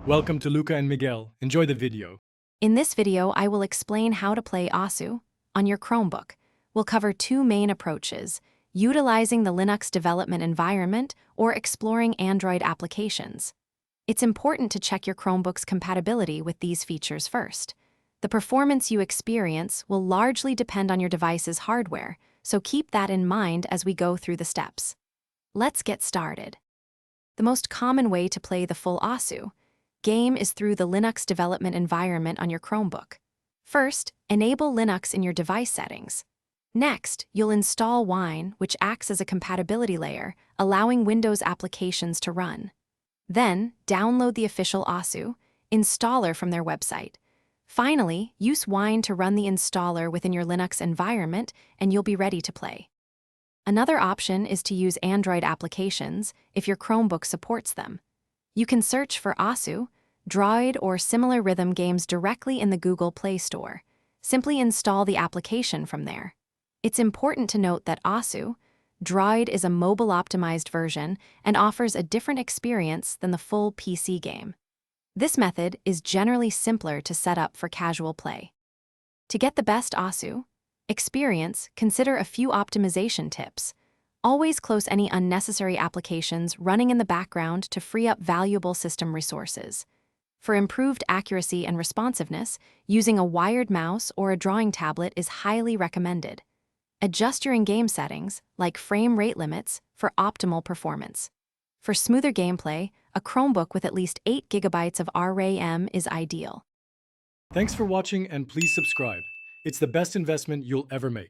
Welcome to Luca and Miguel. Enjoy the video. In this video, I will explain how to play ASU on your Chromebook. We'll cover two main approaches: utilizing the Linux development environment or exploring Android applications. It's important to check your Chromebook's compatibility with these features first. The performance you experience will largely depend on your device's hardware, so keep that in mind as we go through the steps. Let's get started. The most common way to play the full ASU game is through the Linux development environment on your Chromebook. First, enable Linux in your device settings. Next, you'll install Wine, which acts as a compatibility layer, allowing Windows applications to run. Then, download the official ASU installer from their website. Finally, use Wine to run the installer within your Linux environment, and you'll be ready to play. Another option is to use Android applications if your Chromebook supports them. You can search for ASU, Droid, or similar rhythm games directly in the Google Play Store. Simply install the application from there. It's important to note that ASU, Droid is a mobile-optimized version and offers a different experience than the full PC game. This method is generally simpler to set up for casual play. To get the best ASU experience, consider a few optimization tips. Always close any unnecessary applications running in the background to free up valuable system resources. For improved accuracy and responsiveness, using a wired mouse or a drawing tablet is highly recommended. Adjust your in-game settings, like frame rate limits, for optimal performance. For smoother gameplay, a Chromebook with at least 8 GB of RAM is ideal. Thanks for watching and please subscribe. It's the best investment you'll ever make.